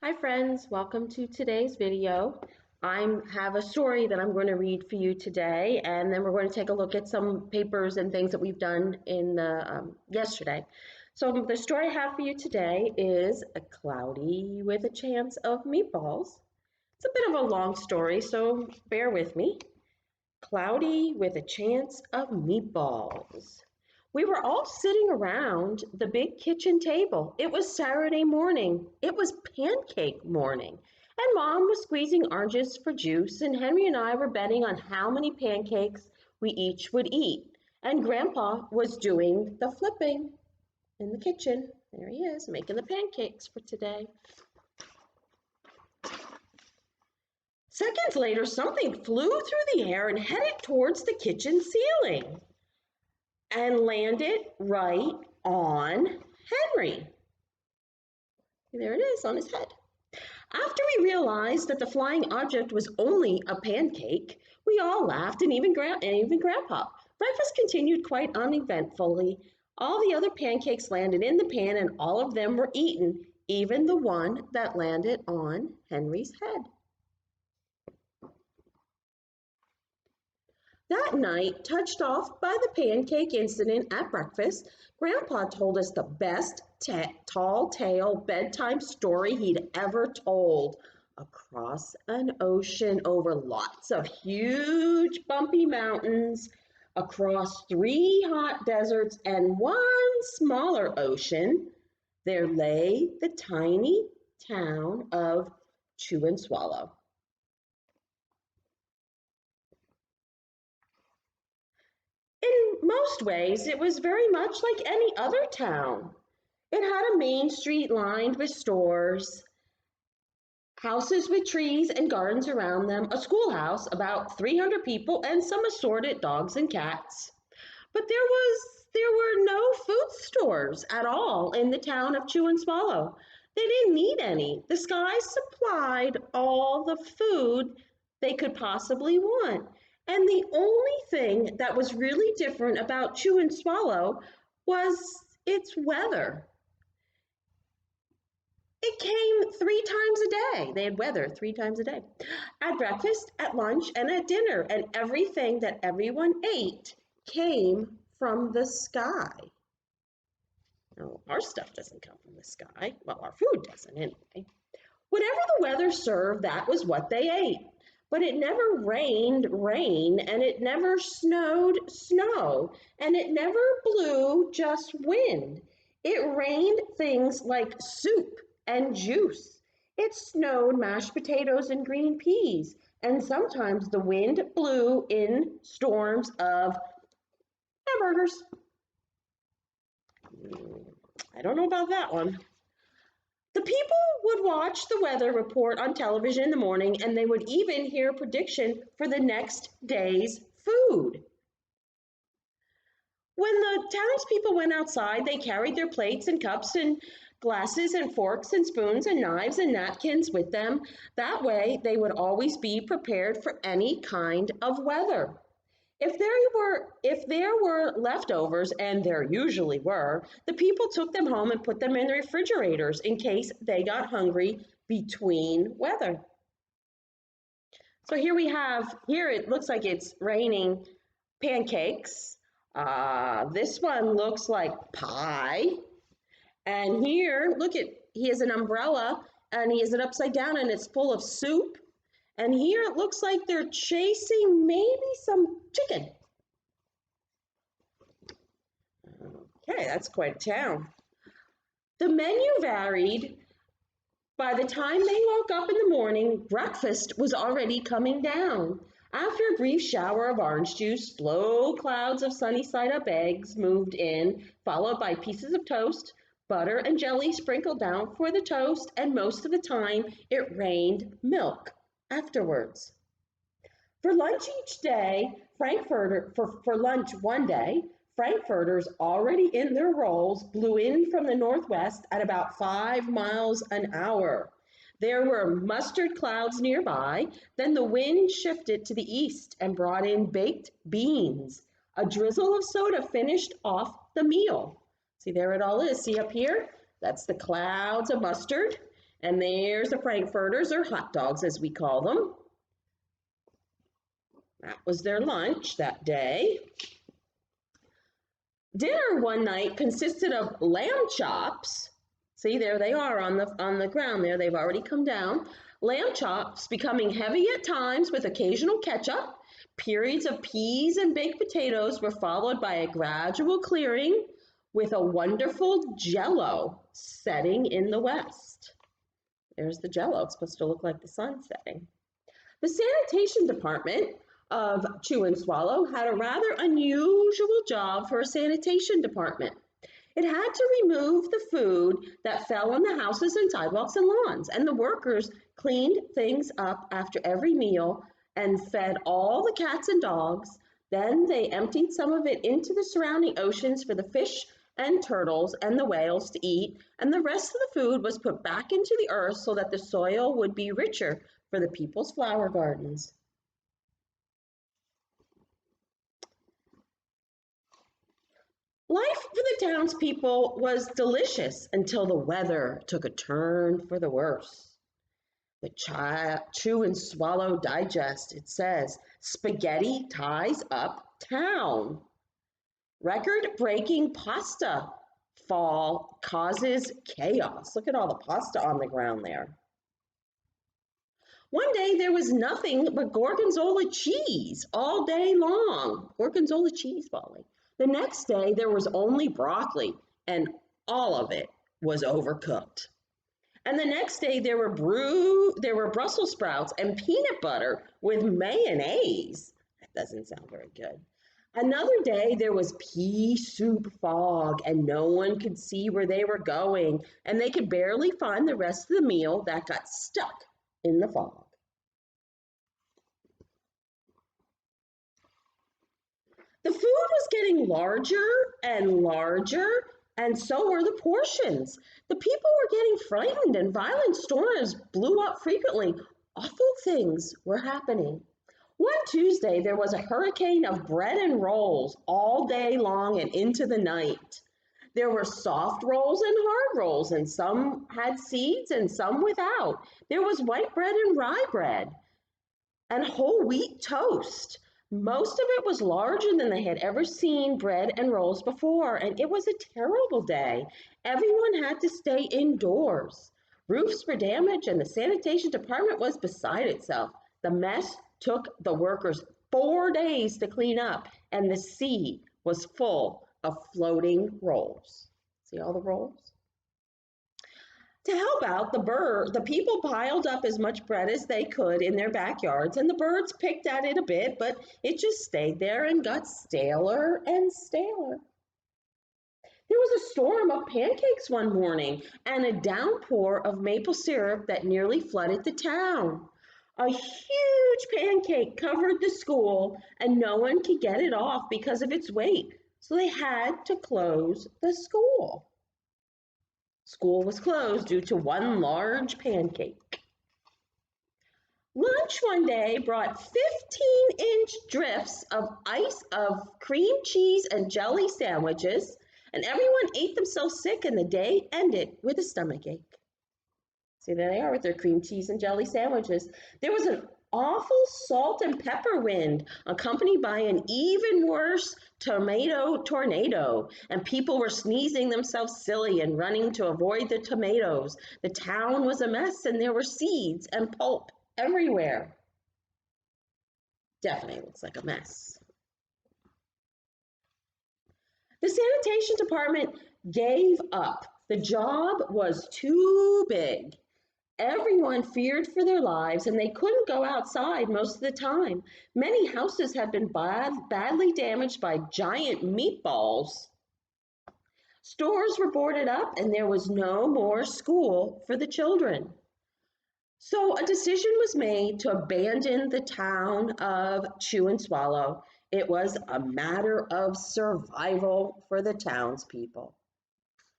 Hi friends, welcome to today's video. I have a story that I'm going to read for you today, and then we're going to take a look at some papers and things that we've done in the yesterday. So the story I have for you today is A Cloudy with a Chance of Meatballs. It's a bit of a long story, so bear with me. Cloudy with a Chance of Meatballs. We were all sitting around the big kitchen table. It was Saturday morning. It was pancake morning. And Mom was squeezing oranges for juice, and Henry and I were betting on how many pancakes we each would eat. And Grandpa was doing the flipping in the kitchen. There he is, making the pancakes for today. Seconds later, something flew through the air and headed towards the kitchen ceiling and landed right on Henry. There it is on his head. After we realized that the flying object was only a pancake, we all laughed, and even Grandpa. Breakfast continued quite uneventfully. All the other pancakes landed in the pan, and all of them were eaten, even the one that landed on Henry's head. That night, touched off by the pancake incident at breakfast, Grandpa told us the best tall tale bedtime story he'd ever told. Across an ocean over lots of huge bumpy mountains, across 3 hot deserts and 1 smaller ocean, there lay the tiny town of Chew and Swallow. In most ways, it was very much like any other town. It had a main street lined with stores, houses with trees and gardens around them, a schoolhouse, about 300 people, and some assorted dogs and cats. But there were no food stores at all in the town of Chew and Swallow. They didn't need any. The sky supplied all the food they could possibly want. And the only thing that was really different about Chew and Swallow was its weather. It came 3 times a day. They had weather 3 times a day. At breakfast, at lunch, and at dinner. And everything that everyone ate came from the sky. No, our stuff doesn't come from the sky. Well, our food doesn't anyway. Whatever the weather served, that was what they ate. But it never rained rain, and it never snowed snow, and it never blew just wind. It rained things like soup and juice. It snowed mashed potatoes and green peas, and sometimes the wind blew in storms of hamburgers. I don't know about that one. The people would watch the weather report on television in the morning, and they would even hear a prediction for the next day's food. When the townspeople went outside, they carried their plates and cups and glasses and forks and spoons and knives and napkins with them. That way, they would always be prepared for any kind of weather. If there were leftovers, and there usually were, the people took them home and put them in the refrigerators in case they got hungry between weather. So here it looks like it's raining pancakes. This one looks like pie. And here, he has an umbrella, and he has it upside down, and it's full of soup. And here it looks like they're chasing maybe some chicken. Okay, that's quite a town. The menu varied. By the time they woke up in the morning, breakfast was already coming down. After a brief shower of orange juice, slow clouds of sunny side-up eggs moved in, followed by pieces of toast, butter and jelly sprinkled down for the toast, and most of the time it rained milk afterwards. For lunch each day, for lunch one day, Frankfurters already in their rolls blew in from the northwest at about 5 miles an hour. There were mustard clouds nearby. Then the wind shifted to the east and brought in baked beans. A drizzle of soda finished off the meal. See, there it all is. See up here? That's the clouds of mustard. And there's the frankfurters, or hot dogs as we call them. That was their lunch that day. Dinner one night consisted of lamb chops. See, there they are on the ground there. They've already come down. Lamb chops becoming heavy at times with occasional ketchup. Periods of peas and baked potatoes were followed by a gradual clearing with a wonderful jello setting in the west. There's the jello. It's supposed to look like the sun setting. The sanitation department of Chew and Swallow had a rather unusual job for a sanitation department. It had to remove the food that fell on the houses and sidewalks and lawns, and the workers cleaned things up after every meal and fed all the cats and dogs. Then they emptied some of it into the surrounding oceans for the fish and turtles and the whales to eat, and the rest of the food was put back into the earth so that the soil would be richer for the people's flower gardens. Life for the townspeople was delicious until the weather took a turn for the worse. The Chew and Swallow Digest, it says, spaghetti ties up town. Record-breaking pasta fall causes chaos. Look at all the pasta on the ground there. One day there was nothing but gorgonzola cheese all day long. Gorgonzola cheese falling. The next day there was only broccoli, and all of it was overcooked. And the next day there were Brussels sprouts and peanut butter with mayonnaise. That doesn't sound very good. Another day there was pea soup fog, and no one could see where they were going, and they could barely find the rest of the meal that got stuck in the fog. The food was getting larger and larger, and so were the portions. The people were getting frightened, and violent storms blew up frequently. Awful things were happening. One Tuesday, there was a hurricane of bread and rolls all day long and into the night. There were soft rolls and hard rolls, and some had seeds and some without. There was white bread and rye bread and whole wheat toast. Most of it was larger than they had ever seen bread and rolls before, and it was a terrible day. Everyone had to stay indoors. Roofs were damaged, and the sanitation department was beside itself. The mess took the workers 4 days to clean up, and the sea was full of floating rolls. See all the rolls? To help out, the people piled up as much bread as they could in their backyards, and the birds picked at it a bit, but it just stayed there and got staler and staler. There was a storm of pancakes one morning and a downpour of maple syrup that nearly flooded the town. A huge pancake covered the school, and no one could get it off because of its weight, so they had to close the school. School was closed due to one large pancake. Lunch one day brought 15-inch drifts of cream cheese and jelly sandwiches, and everyone ate themselves sick, and the day ended with a stomachache. See, there they are with their cream cheese and jelly sandwiches. There was an awful salt and pepper wind, accompanied by an even worse tomato tornado, and people were sneezing themselves silly and running to avoid the tomatoes. The town was a mess, and there were seeds and pulp everywhere. Definitely looks like a mess. The sanitation department gave up. The job was too big. Everyone feared for their lives, and they couldn't go outside most of the time. Many houses had been badly damaged by giant meatballs. Stores were boarded up, and there was no more school for the children. So a decision was made to abandon the town of Chew and Swallow. It was a matter of survival for the townspeople.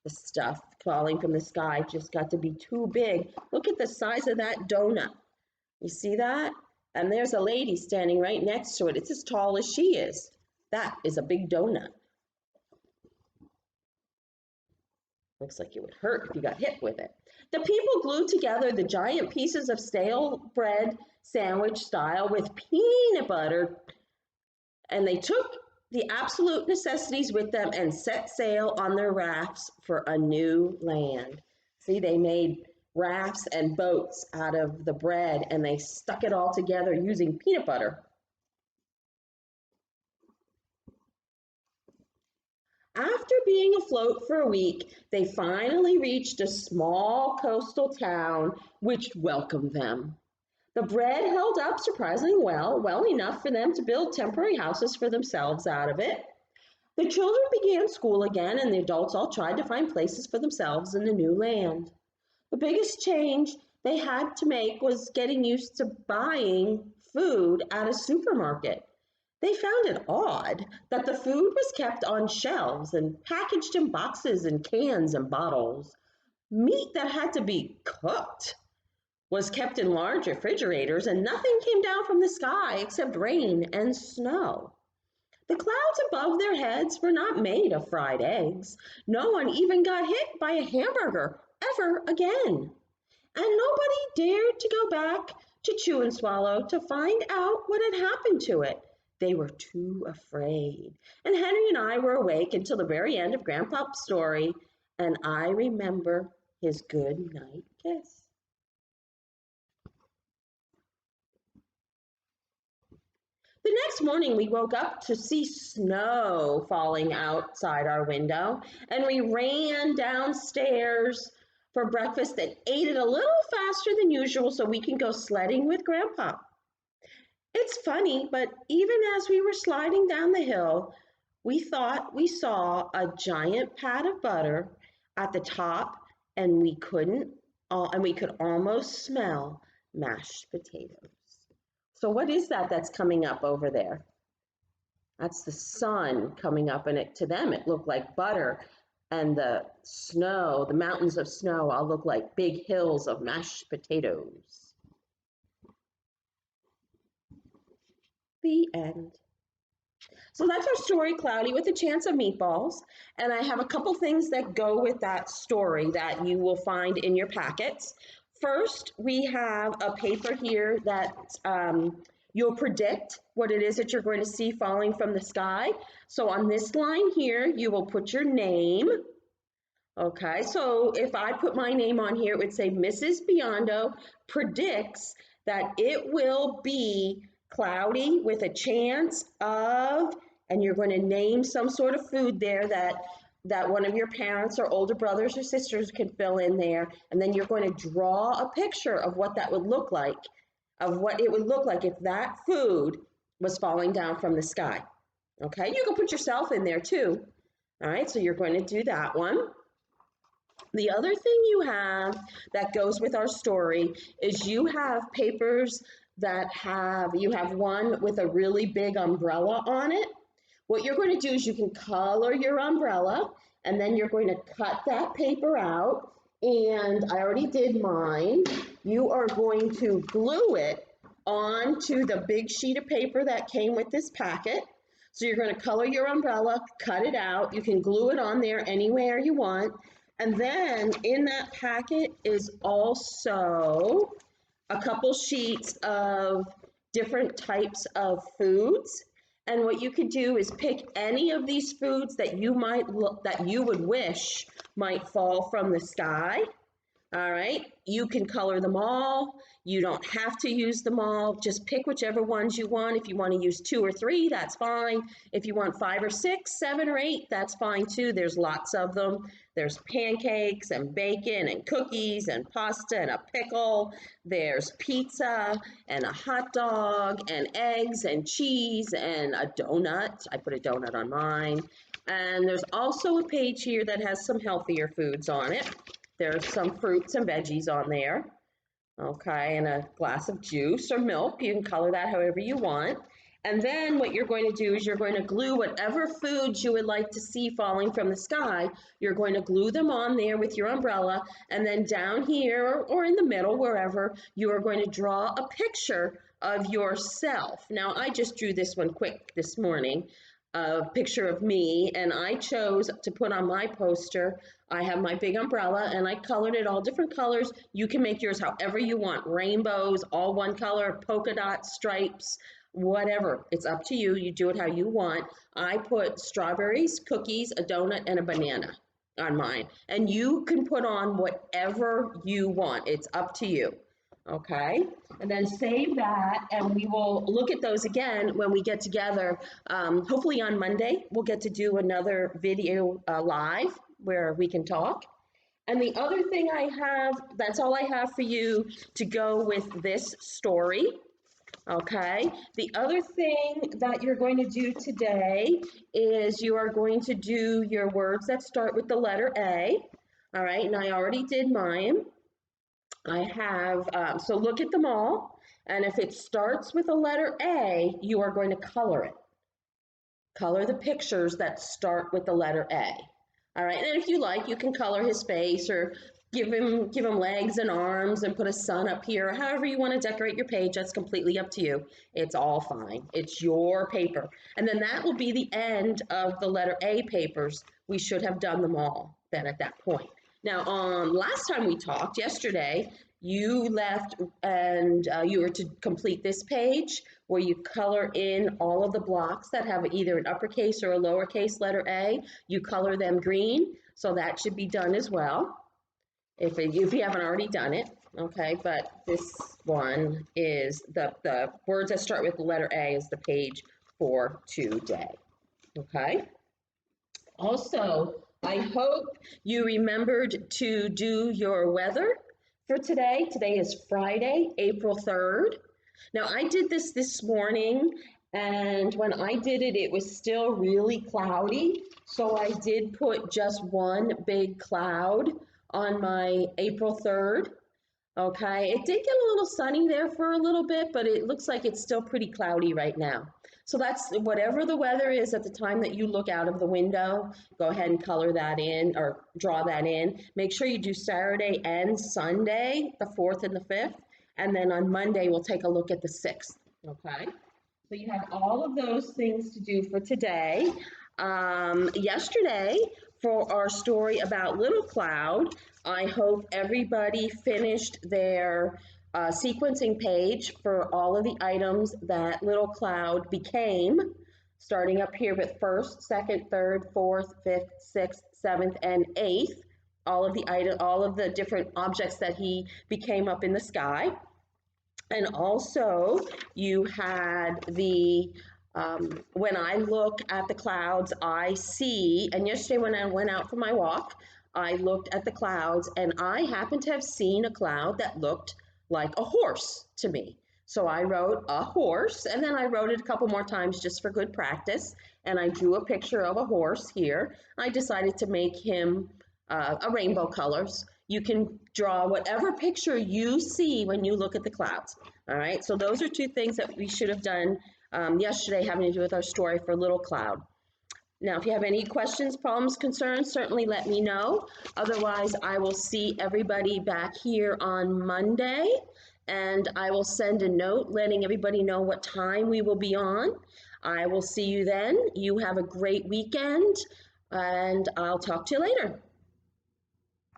The stuff falling from the sky just got to be too big. Look at the size of that donut. You see that? And there's a lady standing right next to it. It's as tall as she is. That is a big donut. Looks like it would hurt if you got hit with it. The people glued together the giant pieces of stale bread sandwich style with peanut butter, and they took the absolute necessities with them and set sail on their rafts for a new land. See, they made rafts and boats out of the bread and they stuck it all together using peanut butter. After being afloat for a week, they finally reached a small coastal town which welcomed them. The bread held up surprisingly well enough for them to build temporary houses for themselves out of it. The children began school again, and the adults all tried to find places for themselves in the new land. The biggest change they had to make was getting used to buying food at a supermarket. They found it odd that the food was kept on shelves and packaged in boxes and cans and bottles. Meat that had to be cooked was kept in large refrigerators, and nothing came down from the sky except rain and snow. The clouds above their heads were not made of fried eggs. No one even got hit by a hamburger ever again. And nobody dared to go back to Chew and Swallow to find out what had happened to it. They were too afraid. And Henry and I were awake until the very end of Grandpa's story, and I remember his good night kiss. The next morning, we woke up to see snow falling outside our window, and we ran downstairs for breakfast and ate it a little faster than usual so we can go sledding with Grandpa. It's funny, but even as we were sliding down the hill, we thought we saw a giant pat of butter at the top, and we could almost smell mashed potatoes. So what is that that's coming up over there? That's the sun coming up, and to them it looked like butter, and the snow, the mountains of snow, all look like big hills of mashed potatoes. The end. So that's our story, Cloudy with a Chance of Meatballs. And I have a couple things that go with that story that you will find in your packets. First, we have a paper here that you'll predict what it is that you're going to see falling from the sky. So on this line here, you will put your name. Okay, so if I put my name on here, it would say Mrs. Biondo predicts that it will be cloudy with a chance of, and you're going to name some sort of food there that one of your parents or older brothers or sisters can fill in there, and then you're going to draw a picture of what that would look like, of what it would look like if that food was falling down from the sky. Okay, you can put yourself in there too. All right, so you're going to do that one. The other thing you have that goes with our story is you have papers that you have one with a really big umbrella on it. What you're going to do is you can color your umbrella, and then you're going to cut that paper out, and I already did mine. You are going to glue it onto the big sheet of paper that came with this packet. So you're going to color your umbrella, cut it out. You can glue it on there anywhere you want. And then in that packet is also a couple sheets of different types of foods. And what you could do is pick any of these foods that you would wish might fall from the sky. All right, you can color them all. You don't have to use them all. Just pick whichever ones you want. If you want to use 2 or 3, that's fine. If you want 5 or 6, 7 or 8, that's fine too. There's lots of them. There's pancakes and bacon and cookies and pasta and a pickle. There's pizza and a hot dog and eggs and cheese and a donut. I put a donut on mine. And there's also a page here that has some healthier foods on it. There's some fruits and veggies on there, okay, and a glass of juice or milk. You can color that however you want. And then what you're going to do is you're going to glue whatever foods you would like to see falling from the sky. You're going to glue them on there with your umbrella, and then down here or in the middle, wherever, you are going to draw a picture of yourself. Now, I just drew this one quick this morning, a picture of me, and I chose to put on my poster I have my big umbrella and I colored it all different colors. You can make yours however you want. Rainbows, all one color, polka dots, stripes, whatever. It's up to you. You do it how you want. I put strawberries, cookies, a donut, and a banana on mine. And you can put on whatever you want. It's up to you. Okay, and then save that, and we will look at those again when we get together. Hopefully on Monday, we'll get to do another video live where we can talk. And the other thing I have, that's all I have for you to go with this story. Okay, the other thing that you're going to do today is you are going to do your words that start with the letter A. All right, and I already did mine. I have, so look at them all, and if it starts with a letter A, you are going to color it. Color the pictures that start with the letter A. All right, and if you like, you can color his face or give him legs and arms and put a sun up here. However you want to decorate your page, that's completely up to you. It's all fine. It's your paper. And then that will be the end of the letter A papers. We should have done them all then at that point. Now, last time we talked, yesterday, you left and you were to complete this page where you color in all of the blocks that have either an uppercase or a lowercase letter A. You color them green, so that should be done as well if you haven't already done it. Okay, but this one is the words that start with the letter A is the page for today. Okay. Also, I hope you remembered to do your weather for today. Today is Friday, April 3rd. Now, I did this morning, and when I did it, it was still really cloudy. So I did put just one big cloud on my April 3rd. Okay, it did get a little sunny there for a little bit, but it looks like it's still pretty cloudy right now. So that's whatever the weather is at the time that you look out of the window, go ahead and color that in or draw that in. Make sure you do Saturday and Sunday, the 4th and the 5th. And then on Monday, we'll take a look at the 6th, okay? So you have all of those things to do for today. Yesterday, for our story about Little Cloud, I hope everybody finished their sequencing page for all of the items that Little Cloud became, starting up here with 1st, 2nd, 3rd, 4th, 5th, 6th, 7th, and 8th. All of the different objects that he became up in the sky. And also, you had the, when I look at the clouds, I see, and yesterday when I went out for my walk, I looked at the clouds and I happened to have seen a cloud that looked like a horse to me. So I wrote a horse, and then I wrote it a couple more times just for good practice, and I drew a picture of a horse here. I decided to make him a rainbow colors. You can draw whatever picture you see when you look at the clouds. All right, so those are two things that we should have done yesterday having to do with our story for Little Cloud. Now, if you have any questions, problems, concerns, certainly let me know. Otherwise, I will see everybody back here on Monday, and I will send a note letting everybody know what time we will be on. I will see you then. You have a great weekend, and I'll talk to you later.